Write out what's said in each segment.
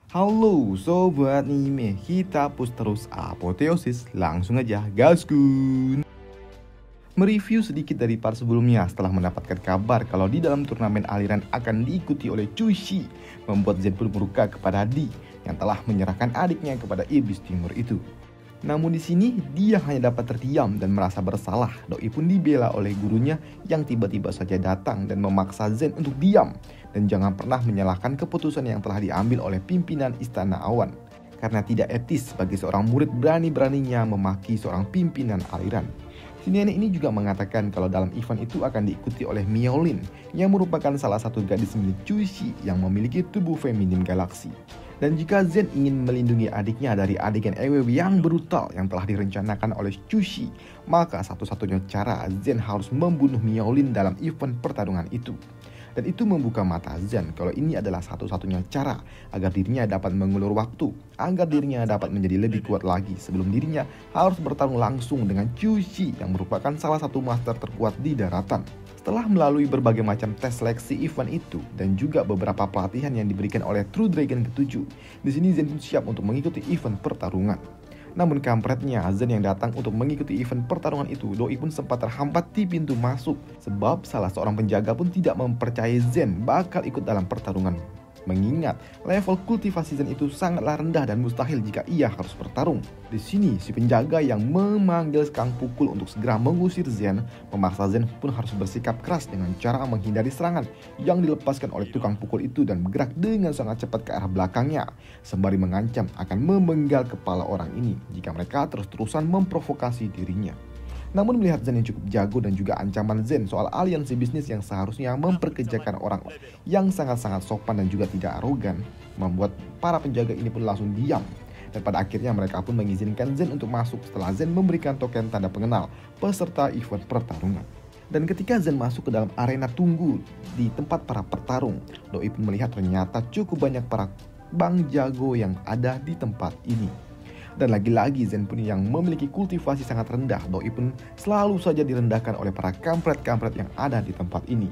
Halo Sobat Anime, kita push terus apoteosis, langsung aja gaskun. Mereview sedikit dari part sebelumnya setelah mendapatkan kabar kalau di dalam turnamen aliran akan diikuti oleh Chushi, membuat Zen pun murka kepada Di yang telah menyerahkan adiknya kepada Iblis Timur itu. Namun di sini dia hanya dapat terdiam dan merasa bersalah. Doi pun dibela oleh gurunya yang tiba-tiba saja datang dan memaksa Zen untuk diam dan jangan pernah menyalahkan keputusan yang telah diambil oleh pimpinan Istana Awan. Karena tidak etis bagi seorang murid berani-beraninya memaki seorang pimpinan aliran. Si nenek ini juga mengatakan kalau dalam event itu akan diikuti oleh Miaolin yang merupakan salah satu gadis milik Chushi yang memiliki tubuh feminim galaksi. Dan jika Zen ingin melindungi adiknya dari adegan EWW yang brutal yang telah direncanakan oleh Chushi, maka satu-satunya cara Zen harus membunuh Miaolin dalam event pertarungan itu. Dan itu membuka mata Zen kalau ini adalah satu-satunya cara agar dirinya dapat mengulur waktu, agar dirinya dapat menjadi lebih kuat lagi sebelum dirinya harus bertarung langsung dengan Chushi yang merupakan salah satu master terkuat di daratan. Setelah melalui berbagai macam tes seleksi event itu dan juga beberapa pelatihan yang diberikan oleh True Dragon ke-7, di sini Zen pun siap untuk mengikuti event pertarungan. Namun kampretnya Zen yang datang untuk mengikuti event pertarungan itu, Doi pun sempat terhambat di pintu masuk sebab salah seorang penjaga pun tidak mempercayai Zen bakal ikut dalam pertarungan. Mengingat level kultivasi Zen itu sangatlah rendah dan mustahil jika ia harus bertarung. Di sini si penjaga yang memanggil Kang Pukul untuk segera mengusir Zen, memaksa Zen pun harus bersikap keras dengan cara menghindari serangan yang dilepaskan oleh tukang pukul itu dan bergerak dengan sangat cepat ke arah belakangnya, sembari mengancam akan memenggal kepala orang ini jika mereka terus-terusan memprovokasi dirinya. Namun melihat Zen yang cukup jago dan juga ancaman Zen soal aliansi bisnis yang seharusnya memperkerjakan orang yang sangat-sangat sopan dan juga tidak arogan, membuat para penjaga ini pun langsung diam. Dan pada akhirnya mereka pun mengizinkan Zen untuk masuk setelah Zen memberikan token tanda pengenal peserta event pertarungan. Dan ketika Zen masuk ke dalam arena tunggu di tempat para petarung, Doi pun melihat ternyata cukup banyak para bang jago yang ada di tempat ini. Dan lagi-lagi Zen pun yang memiliki kultivasi sangat rendah, Doi pun selalu saja direndahkan oleh para kampret-kampret yang ada di tempat ini.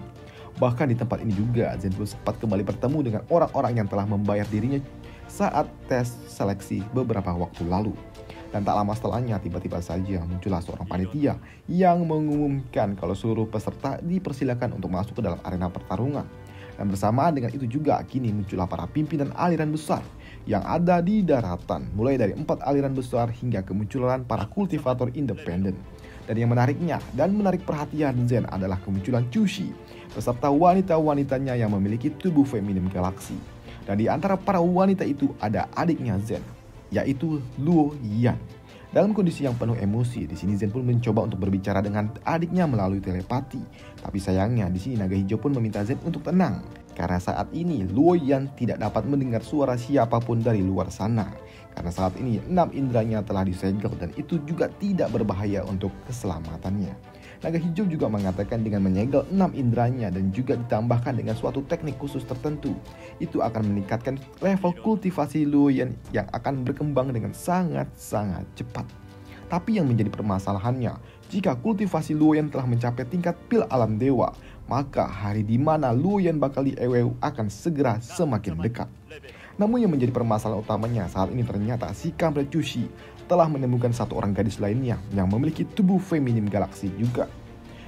Bahkan di tempat ini juga Zen pun sempat kembali bertemu dengan orang-orang yang telah membayar dirinya saat tes seleksi beberapa waktu lalu. Dan tak lama setelahnya tiba-tiba saja muncullah seorang panitia yang mengumumkan kalau seluruh peserta dipersilakan untuk masuk ke dalam arena pertarungan. Dan bersamaan dengan itu juga kini muncullah para pimpinan aliran besar yang ada di daratan, mulai dari 4 aliran besar hingga kemunculan para kultivator independen. Dan yang menariknya dan menarik perhatian Zen adalah kemunculan Chushi beserta wanita-wanitanya yang memiliki tubuh feminim galaksi. Dan di antara para wanita itu ada adiknya Zen, yaitu Luo Yan. Dalam kondisi yang penuh emosi, di sini Zen pun mencoba untuk berbicara dengan adiknya melalui telepati. Tapi sayangnya di sini naga hijau pun meminta Zen untuk tenang. Karena saat ini Luo Yan tidak dapat mendengar suara siapapun dari luar sana. Karena saat ini 6 indranya telah disegel dan itu juga tidak berbahaya untuk keselamatannya. Naga hijau juga mengatakan dengan menyegel 6 indranya dan juga ditambahkan dengan suatu teknik khusus tertentu, itu akan meningkatkan level kultivasi Luo Yan yang akan berkembang dengan sangat-sangat cepat. Tapi yang menjadi permasalahannya, jika kultivasi Luo Yan telah mencapai tingkat pil alam dewa, maka hari di mana Luo Yan bakal diewew akan segera semakin dekat. Namun yang menjadi permasalahan utamanya saat ini ternyata si kampret Chushi telah menemukan satu orang gadis lainnya yang memiliki tubuh feminim galaksi juga.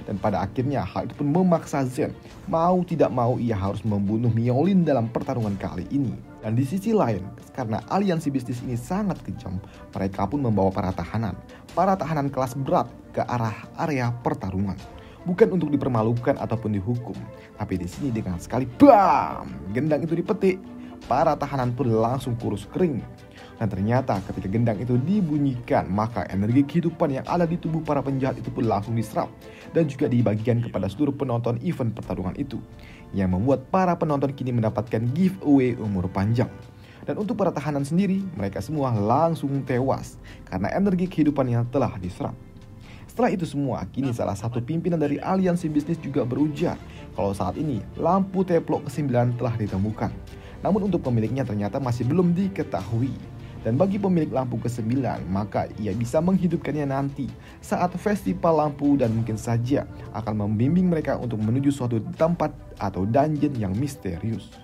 Dan pada akhirnya hal itu pun memaksa Zen, mau tidak mau ia harus membunuh Miaolin dalam pertarungan kali ini. Dan di sisi lain, karena aliansi bisnis ini sangat kejam, mereka pun membawa para tahanan kelas berat ke arah area pertarungan. Bukan untuk dipermalukan ataupun dihukum, tapi di sini dengan sekali BAM, gendang itu dipetik, para tahanan pun langsung kurus kering. Dan ternyata ketika gendang itu dibunyikan, maka energi kehidupan yang ada di tubuh para penjahat itu pun langsung diserap dan juga dibagikan kepada seluruh penonton event pertarungan itu, yang membuat para penonton kini mendapatkan giveaway umur panjang. Dan untuk para tahanan sendiri, mereka semua langsung tewas karena energi kehidupan yang telah diserap. Setelah itu semua, kini salah satu pimpinan dari aliansi bisnis juga berujar kalau saat ini lampu teplok ke-9 telah ditemukan. Namun untuk pemiliknya ternyata masih belum diketahui. Dan bagi pemilik lampu ke-9, maka ia bisa menghidupkannya nanti saat festival lampu dan mungkin saja akan membimbing mereka untuk menuju suatu tempat atau dungeon yang misterius.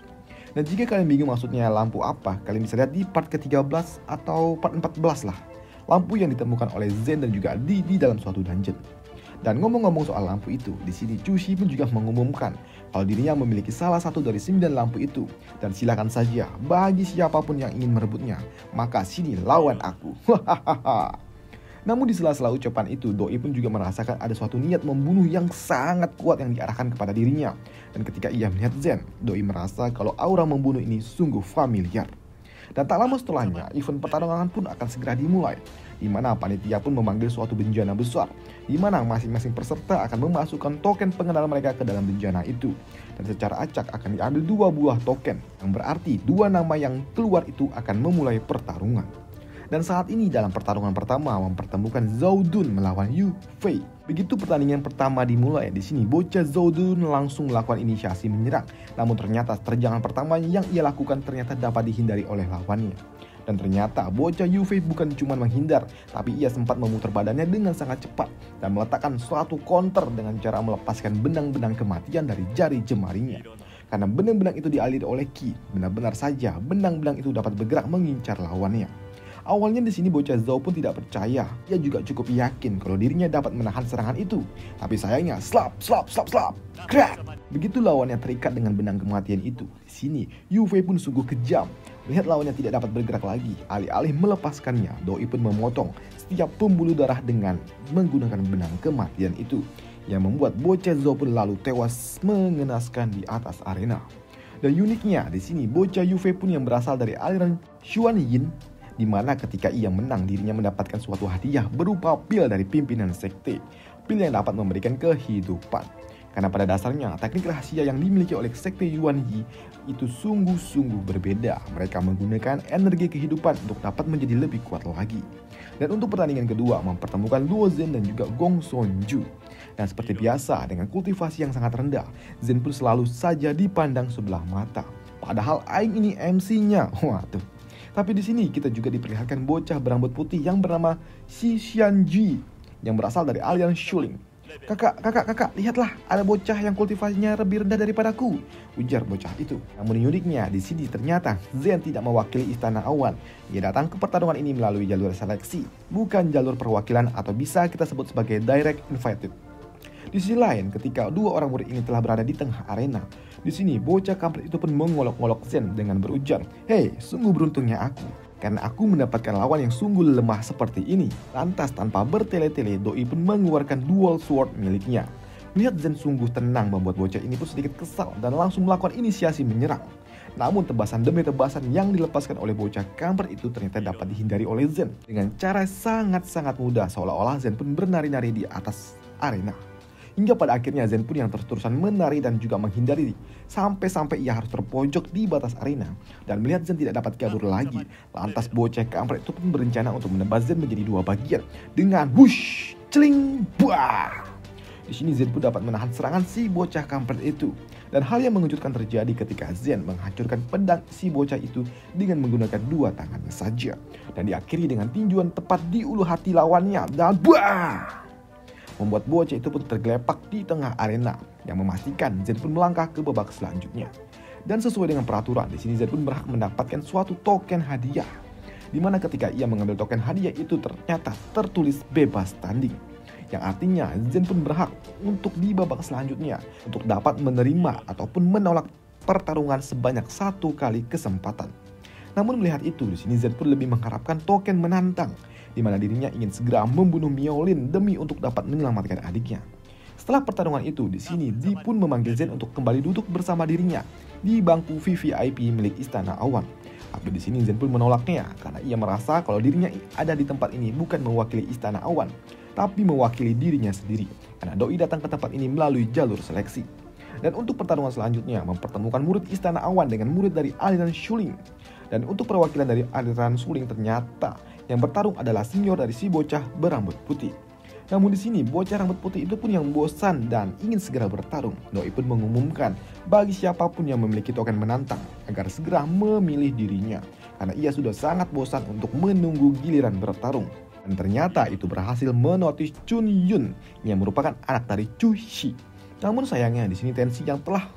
Dan jika kalian bingung maksudnya lampu apa, kalian bisa lihat di part ke-13 atau part 14 lah. Lampu yang ditemukan oleh Zen dan juga di dalam suatu dungeon. Dan ngomong-ngomong soal lampu itu, di sini Chushi pun juga mengumumkan kalau dirinya memiliki salah satu dari 9 lampu itu. Dan silakan saja, bagi siapapun yang ingin merebutnya, maka sini lawan aku. Namun di sela-sela ucapan itu, Doi pun juga merasakan ada suatu niat membunuh yang sangat kuat yang diarahkan kepada dirinya. Dan ketika ia melihat Zen, Doi merasa kalau aura membunuh ini sungguh familiar. Dan tak lama setelahnya, event pertarungan pun akan segera dimulai, di mana panitia pun memanggil suatu bencana besar, di mana masing-masing peserta akan memasukkan token pengenal mereka ke dalam bencana itu. Dan secara acak akan diambil 2 buah token, yang berarti 2 nama yang keluar itu akan memulai pertarungan. Dan saat ini dalam pertarungan pertama mempertemukan Zoudun melawan Yu Fei. Begitu pertandingan pertama dimulai, di sini bocah Zoudun langsung melakukan inisiasi menyerang. Namun ternyata terjangan pertama yang ia lakukan ternyata dapat dihindari oleh lawannya. Dan ternyata bocah Yu Fei bukan cuma menghindar, tapi ia sempat memutar badannya dengan sangat cepat dan meletakkan suatu counter dengan cara melepaskan benang-benang kematian dari jari jemarinya. Karena benang-benang itu dialiri oleh Ki, benar-benar saja benang-benang itu dapat bergerak mengincar lawannya. Awalnya di sini bocah Zhao pun tidak percaya. Ia juga cukup yakin kalau dirinya dapat menahan serangan itu. Tapi sayangnya, slap, crack. Begitu lawannya terikat dengan benang kematian itu. Di sini, Yu Fei pun sungguh kejam. Melihat lawannya tidak dapat bergerak lagi, alih-alih melepaskannya, Doi pun memotong setiap pembuluh darah dengan menggunakan benang kematian itu. Yang membuat bocah Zhao pun lalu tewas mengenaskan di atas arena. Dan uniknya di sini bocah Yu Fei pun yang berasal dari aliran Xuan Yin, di mana ketika ia menang dirinya mendapatkan suatu hadiah berupa pil dari pimpinan sekte, pil yang dapat memberikan kehidupan. Karena pada dasarnya teknik rahasia yang dimiliki oleh sekte Yuan Yi itu sungguh-sungguh berbeda. Mereka menggunakan energi kehidupan untuk dapat menjadi lebih kuat lagi. Dan untuk pertandingan kedua mempertemukan Luo Zhen dan juga Gong Sonju. Dan seperti biasa dengan kultivasi yang sangat rendah, Zhen pun selalu saja dipandang sebelah mata. Padahal Aing ini MC-nya. Waduh. Tapi di sini kita juga diperlihatkan bocah berambut putih yang bernama Shi Xianji yang berasal dari aliran Shuling. Kakak, lihatlah ada bocah yang kultivasinya lebih rendah daripadaku, ujar bocah itu. Namun uniknya di sini ternyata Zen tidak mewakili Istana Awan. Ia datang ke pertarungan ini melalui jalur seleksi, bukan jalur perwakilan atau bisa kita sebut sebagai direct invited. Di sisi lain, ketika 2 orang murid ini telah berada di tengah arena, di sini bocah kampret itu pun mengolok-olok Zen dengan berujar, "Hei, sungguh beruntungnya aku, karena aku mendapatkan lawan yang sungguh lemah seperti ini." Lantas tanpa bertele-tele, Doi pun mengeluarkan dual sword miliknya. Melihat Zen sungguh tenang membuat bocah ini pun sedikit kesal dan langsung melakukan inisiasi menyerang. Namun tebasan demi tebasan yang dilepaskan oleh bocah kampret itu ternyata dapat dihindari oleh Zen dengan cara sangat-sangat mudah, seolah-olah Zen pun bernari-nari di atas arena. Hingga pada akhirnya Zen pun yang terus-terusan menari dan juga menghindari, sampai-sampai ia harus terpojok di batas arena. Dan melihat Zen tidak dapat kabur lagi, lantas bocah kampret itu pun berencana untuk menebas Zen menjadi 2 bagian dengan whoosh, celing, buah. Di sini Zen pun dapat menahan serangan si bocah kampret itu. Dan hal yang mengejutkan terjadi ketika Zen menghancurkan pedang si bocah itu dengan menggunakan 2 tangannya saja. Dan diakhiri dengan tinjuan tepat di ulu hati lawannya dan buah, membuat bocah itu pun tergelepak di tengah arena, yang memastikan Zen pun melangkah ke babak selanjutnya. Dan sesuai dengan peraturan, di sini Zen pun berhak mendapatkan suatu token hadiah, di mana ketika ia mengambil token hadiah itu ternyata tertulis bebas tanding, yang artinya Zen pun berhak untuk di babak selanjutnya untuk dapat menerima ataupun menolak pertarungan sebanyak 1 kali kesempatan. Namun melihat itu, di sini Zen pun lebih mengharapkan token menantang, di mana dirinya ingin segera membunuh Miaolin demi untuk dapat menyelamatkan adiknya. Setelah pertarungan itu, di sini Di pun memanggil Zen untuk kembali duduk bersama dirinya di bangku VVIP milik Istana Awan. Tapi di sini Zen pun menolaknya karena ia merasa kalau dirinya ada di tempat ini bukan mewakili Istana Awan, tapi mewakili dirinya sendiri. Karena Doi datang ke tempat ini melalui jalur seleksi. Dan untuk pertarungan selanjutnya mempertemukan murid Istana Awan dengan murid dari aliran Shuling. Dan untuk perwakilan dari aliran Shuling ternyata yang bertarung adalah senior dari si bocah berambut putih. Namun di sini bocah rambut putih itu pun yang bosan dan ingin segera bertarung. Doi pun mengumumkan bagi siapapun yang memiliki token menantang agar segera memilih dirinya, karena ia sudah sangat bosan untuk menunggu giliran bertarung. Dan ternyata itu berhasil menotis Chun Yun yang merupakan anak dari Chu Shi. Namun sayangnya di sini tensi yang telah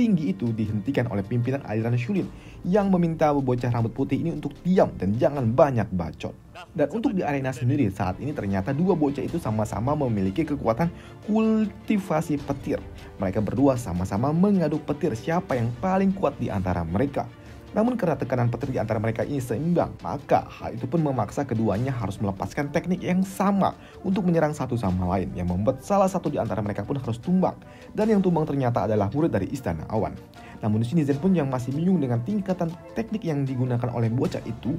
tinggi itu dihentikan oleh pimpinan aliran Shulin yang meminta bocah rambut putih ini untuk diam dan jangan banyak bacot. Dan untuk di arena sendiri saat ini ternyata dua bocah itu sama-sama memiliki kekuatan kultivasi petir. Mereka berdua sama-sama mengadu petir siapa yang paling kuat di antara mereka. Namun karena tekanan petir di antara mereka ini seimbang, maka hal itu pun memaksa keduanya harus melepaskan teknik yang sama untuk menyerang satu sama lain, yang membuat salah satu di antara mereka pun harus tumbang. Dan yang tumbang ternyata adalah murid dari Istana Awan. Namun di sini Zen pun yang masih bingung dengan tingkatan teknik yang digunakan oleh bocah itu.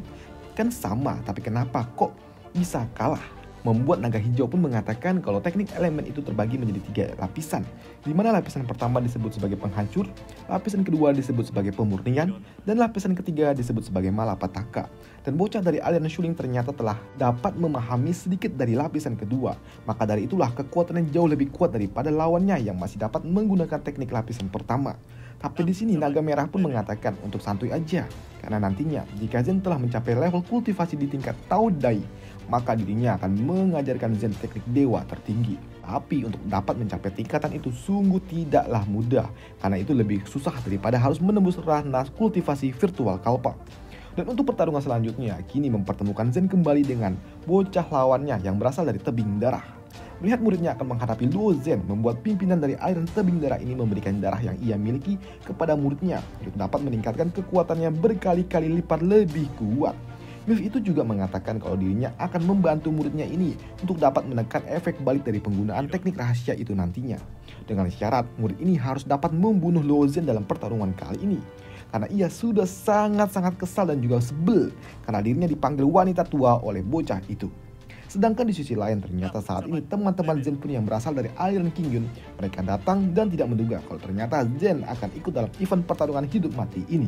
Kan sama, tapi kenapa kok bisa kalah? Membuat naga hijau pun mengatakan kalau teknik elemen itu terbagi menjadi 3 lapisan, di mana lapisan pertama disebut sebagai penghancur, lapisan kedua disebut sebagai pemurnian, dan lapisan ketiga disebut sebagai malapetaka. Dan bocah dari aliran Shulin ternyata telah dapat memahami sedikit dari lapisan kedua, maka dari itulah kekuatannya jauh lebih kuat daripada lawannya yang masih dapat menggunakan teknik lapisan pertama. Tapi di sini naga merah pun mengatakan untuk santuy aja, karena nantinya jika Zen telah mencapai level kultivasi di tingkat Tao Dai, maka dirinya akan mengajarkan Zen teknik dewa tertinggi. Tapi untuk dapat mencapai tingkatan itu sungguh tidaklah mudah, karena itu lebih susah daripada harus menembus ranah kultivasi virtual kalpa. Dan untuk pertarungan selanjutnya, kini mempertemukan Zen kembali dengan bocah lawannya yang berasal dari tebing darah. Melihat muridnya akan menghadapi Luo Zen, membuat pimpinan dari aliran tebing darah ini memberikan darah yang ia miliki kepada muridnya untuk dapat meningkatkan kekuatannya berkali-kali lipat lebih kuat. Milf itu juga mengatakan kalau dirinya akan membantu muridnya ini untuk dapat menekan efek balik dari penggunaan teknik rahasia itu nantinya. Dengan syarat murid ini harus dapat membunuh Luo Zen dalam pertarungan kali ini. Karena ia sudah sangat-sangat kesal dan juga sebel karena dirinya dipanggil wanita tua oleh bocah itu. Sedangkan di sisi lain ternyata saat ini teman-teman Zen pun yang berasal dari aliran Qingyun, mereka datang dan tidak menduga kalau ternyata Zen akan ikut dalam event pertarungan hidup mati ini.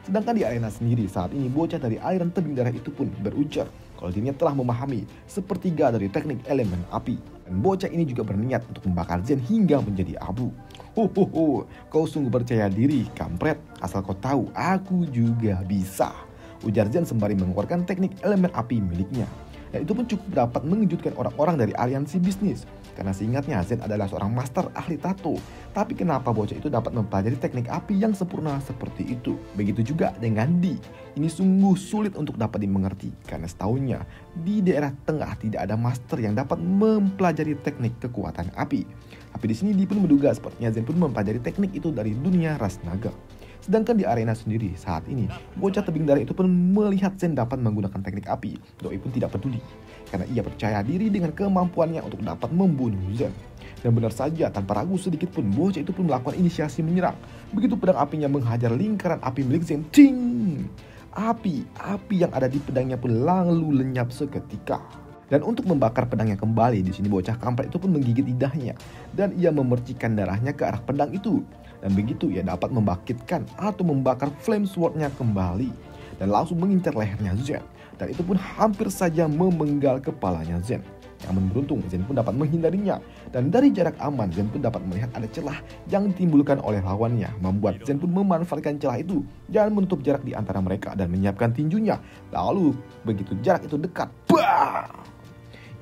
Sedangkan di arena sendiri saat ini bocah dari aliran tebing darah itu pun berujar kalau dirinya telah memahami sepertiga dari teknik elemen api. Dan bocah ini juga berniat untuk membakar Zen hingga menjadi abu. Hohoho, kau sungguh percaya diri, kampret. Asal kau tahu, aku juga bisa. Ujar Zen sembari mengeluarkan teknik elemen api miliknya. Dan itu pun cukup dapat mengejutkan orang-orang dari aliansi bisnis. Karena seingatnya Zen adalah seorang master ahli tato. Tapi kenapa bocah itu dapat mempelajari teknik api yang sempurna seperti itu? Begitu juga dengan Di. Ini sungguh sulit untuk dapat dimengerti. Karena setahunya di daerah tengah tidak ada master yang dapat mempelajari teknik kekuatan api. Tapi di sini Di pun menduga sepertinya Zen pun mempelajari teknik itu dari dunia ras naga. Sedangkan di arena sendiri saat ini, bocah tebing darah itu pun melihat Zen dapat menggunakan teknik api. Doi pun tidak peduli, karena ia percaya diri dengan kemampuannya untuk dapat membunuh Zen. Dan benar saja, tanpa ragu sedikit pun, bocah itu pun melakukan inisiasi menyerang. Begitu pedang apinya menghajar lingkaran api milik Zen, ting! Api yang ada di pedangnya pun lalu lenyap seketika. Dan untuk membakar pedangnya kembali, di sini bocah kampret itu pun menggigit lidahnya dan ia memercikan darahnya ke arah pedang itu. Dan begitu ia dapat membangkitkan atau membakar flame sword-nya kembali dan langsung mengincar lehernya Zen. Dan itu pun hampir saja memenggal kepalanya Zen. Namun beruntung Zen pun dapat menghindarinya. Dan dari jarak aman Zen pun dapat melihat ada celah yang ditimbulkan oleh lawannya. Membuat Zen pun memanfaatkan celah itu dan menutup jarak di antara mereka dan menyiapkan tinjunya. Lalu begitu jarak itu dekat, bah!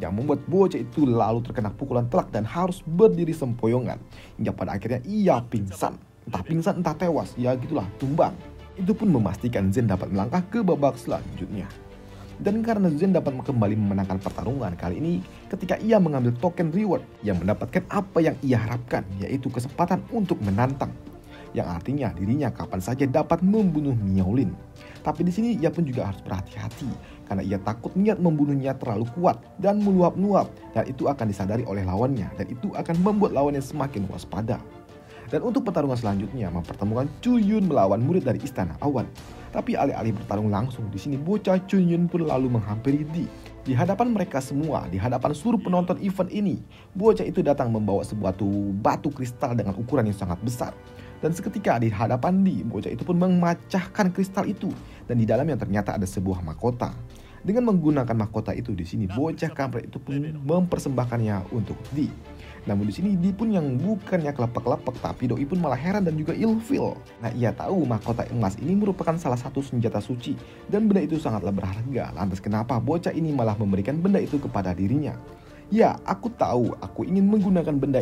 Yang membuat bocah itu lalu terkena pukulan telak dan harus berdiri sempoyongan. Hingga pada akhirnya ia pingsan. Entah pingsan entah tewas, ya gitulah, tumbang. Itu pun memastikan Zen dapat melangkah ke babak selanjutnya. Dan karena Zen dapat kembali memenangkan pertarungan kali ini ketika ia mengambil token reward yang mendapatkan apa yang ia harapkan, yaitu kesempatan untuk menantang. Yang artinya dirinya kapan saja dapat membunuh Miaolin. Tapi di sini ia pun juga harus berhati-hati karena ia takut niat membunuhnya terlalu kuat dan meluap-luap, dan itu akan disadari oleh lawannya dan itu akan membuat lawannya semakin waspada. Dan untuk pertarungan selanjutnya mempertemukan Chuyun melawan murid dari Istana Awan. Tapi alih-alih bertarung langsung, di sini bocah Chuyun pun lalu menghampiri Di. Di hadapan mereka semua, di hadapan seluruh penonton event ini, bocah itu datang membawa sebuah batu kristal dengan ukuran yang sangat besar. Dan seketika di hadapan Di, bocah itu pun memecahkan kristal itu dan di dalamnya ternyata ada sebuah mahkota. Dengan menggunakan mahkota itu di sini bocah kampret itu pun mempersembahkannya untuk Di. Namun di sini Di pun yang bukannya kelepek-kelepek, tapi doi pun malah heran dan juga ilfil. Nah, ia tahu mahkota emas ini merupakan salah satu senjata suci dan benda itu sangatlah berharga. Lantas kenapa bocah ini malah memberikan benda itu kepada dirinya? Ya, aku tahu aku ingin menggunakan benda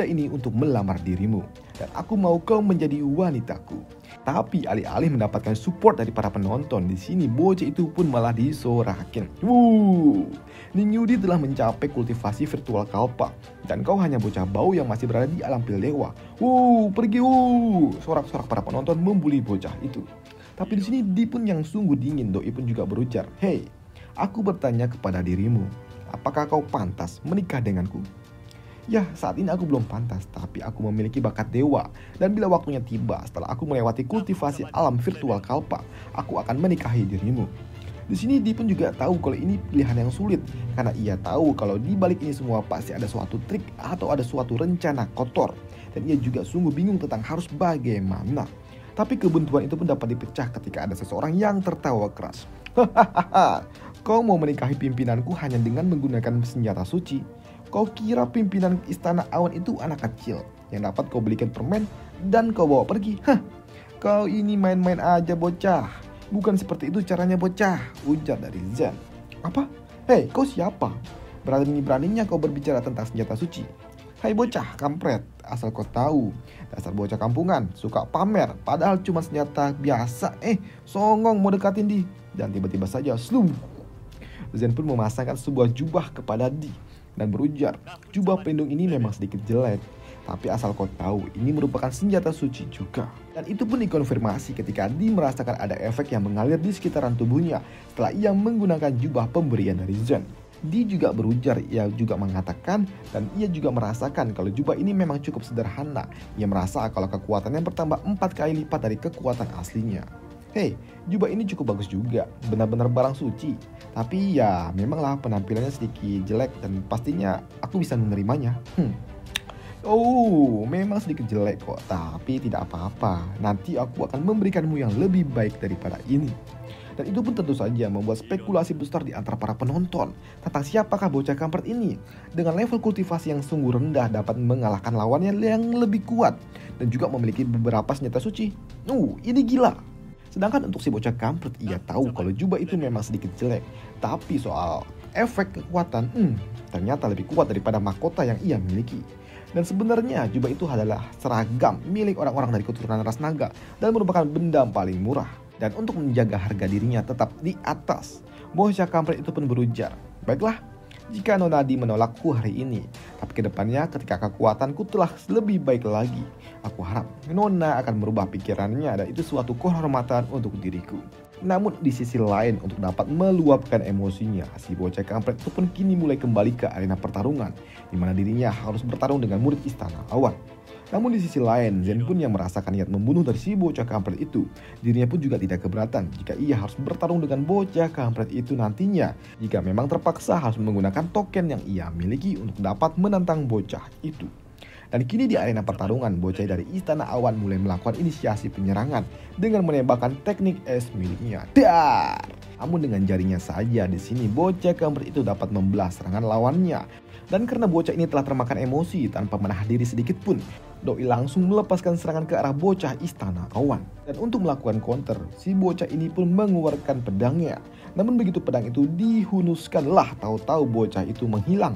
ini untuk melamar dirimu. Dan aku mau kau menjadi wanitaku. Tapi alih-alih mendapatkan support dari para penonton, di sini bocah itu pun malah disorakin. Ning Yudi telah mencapai kultivasi virtual kalpa, dan kau hanya bocah bau yang masih berada di alam pil dewa. Pergi. Sorak-sorak para penonton membuli bocah itu. Tapi di sini Di pun yang sungguh dingin, Doi pun juga berujar, "Hei, aku bertanya kepada dirimu, apakah kau pantas menikah denganku?" Ya, saat ini aku belum pantas, tapi aku memiliki bakat dewa. Dan bila waktunya tiba, setelah aku melewati kultivasi alam virtual kalpa, aku akan menikahi dirimu. Di sini Di pun juga tahu kalau ini pilihan yang sulit, karena ia tahu kalau di balik ini semua pasti ada suatu trik atau ada suatu rencana kotor. Dan ia juga sungguh bingung tentang harus bagaimana. Tapi kebuntuan itu pun dapat dipecah ketika ada seseorang yang tertawa keras. "Hahaha, kau mau menikahi pimpinanku hanya dengan menggunakan senjata suci? Kau kira pimpinan istana awan itu anak kecil yang dapat kau belikan permen dan kau bawa pergi? Kau ini main-main aja bocah. Bukan seperti itu caranya bocah," ujar dari Zen. "Apa? Hei, kau siapa? Berani-beraninya kau berbicara tentang senjata suci? Hai bocah kampret, asal kau tahu, dasar bocah kampungan, suka pamer, padahal cuma senjata biasa. Songong mau dekatin Di." Dan tiba-tiba saja, slum. Zen pun memasangkan sebuah jubah kepada Di dan berujar, "Jubah pelindung ini memang sedikit jelek, tapi asal kau tahu, ini merupakan senjata suci juga." Dan itu pun dikonfirmasi ketika Di merasakan ada efek yang mengalir di sekitaran tubuhnya setelah ia menggunakan jubah pemberian dari Zen. Di juga berujar, ia juga mengatakan dan ia juga merasakan kalau jubah ini memang cukup sederhana. Ia merasa kalau kekuatannya bertambah 4 kali lipat dari kekuatan aslinya. Hei, jubah ini cukup bagus juga, benar-benar barang suci. Tapi ya memanglah penampilannya sedikit jelek dan pastinya aku bisa menerimanya. Memang sedikit jelek kok, tapi tidak apa-apa. Nanti aku akan memberikanmu yang lebih baik daripada ini. Dan itu pun tentu saja membuat spekulasi besar di antara para penonton tentang siapakah bocah kampret ini. Dengan level kultivasi yang sungguh rendah dapat mengalahkan lawannya yang lebih kuat dan juga memiliki beberapa senjata suci. Ini gila. Sedangkan untuk si bocah kampret, ia tahu kalau jubah itu memang sedikit jelek. Tapi soal efek kekuatan, ternyata lebih kuat daripada mahkota yang ia miliki. Dan sebenarnya jubah itu adalah seragam milik orang-orang dari keturunan ras naga dan merupakan benda paling murah. Dan untuk menjaga harga dirinya tetap di atas, bocah kampret itu pun berujar, "Baiklah, jika Nona Di menolakku hari ini, tapi kedepannya ketika kekuatanku telah lebih baik lagi, aku harap Nona akan merubah pikirannya dan itu suatu kehormatan untuk diriku." Namun di sisi lain, untuk dapat meluapkan emosinya, si bocah kampret itu pun kini mulai kembali ke arena pertarungan, di mana dirinya harus bertarung dengan murid istana awan. Namun di sisi lain, Zen pun yang merasakan niat membunuh dari si bocah kampret itu. Dirinya pun juga tidak keberatan jika ia harus bertarung dengan bocah kampret itu nantinya, jika memang terpaksa harus menggunakan token yang ia miliki untuk dapat menantang bocah itu. Dan kini di arena pertarungan, bocah dari istana awan mulai melakukan inisiasi penyerangan dengan menembakkan teknik es miliknya. Dar! Namun dengan jarinya saja di sini bocah kampret itu dapat membelah serangan lawannya. Dan karena bocah ini telah termakan emosi tanpa menahan diri sedikit pun, Doi langsung melepaskan serangan ke arah bocah istana awan. Dan untuk melakukan counter, si bocah ini pun mengeluarkan pedangnya. Namun begitu pedang itu dihunuskanlah, tahu-tahu bocah itu menghilang.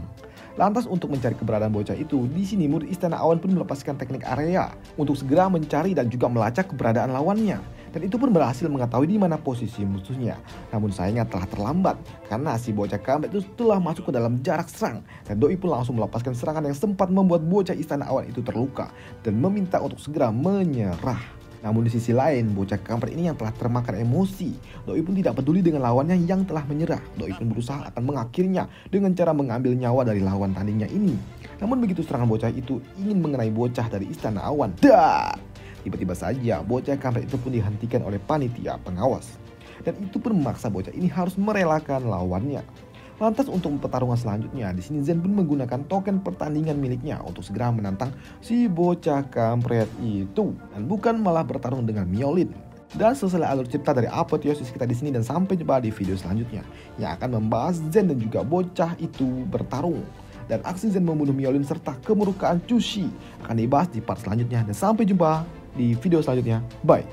Lantas untuk mencari keberadaan bocah itu, di sini murid istana awan pun melepaskan teknik area untuk segera mencari dan juga melacak keberadaan lawannya. Dan itu pun berhasil mengetahui di mana posisi musuhnya. Namun sayangnya telah terlambat karena si bocah kampret itu telah masuk ke dalam jarak serang. Dan Doi pun langsung melepaskan serangan yang sempat membuat bocah istana awan itu terluka dan meminta untuk segera menyerah. Namun di sisi lain, bocah kampret ini yang telah termakan emosi. Doi pun tidak peduli dengan lawannya yang telah menyerah. Doi pun berusaha akan mengakhirinya dengan cara mengambil nyawa dari lawan tandingnya ini. Namun begitu serangan bocah itu ingin mengenai bocah dari istana awan, dar! Tiba-tiba saja bocah kampret itu pun dihentikan oleh panitia pengawas. Dan itu pun memaksa bocah ini harus merelakan lawannya. Lantas untuk pertarungan selanjutnya, di sini Zen pun menggunakan token pertandingan miliknya untuk segera menantang si bocah kampret itu dan bukan malah bertarung dengan Miolin. Dan selesai alur cerita dari Apotheosis kita di sini, dan sampai jumpa di video selanjutnya yang akan membahas Zen dan juga bocah itu bertarung. Dan aksi Zen membunuh Miolin serta kemurkaan Chushi akan dibahas di part selanjutnya, dan sampai jumpa di video selanjutnya. Bye.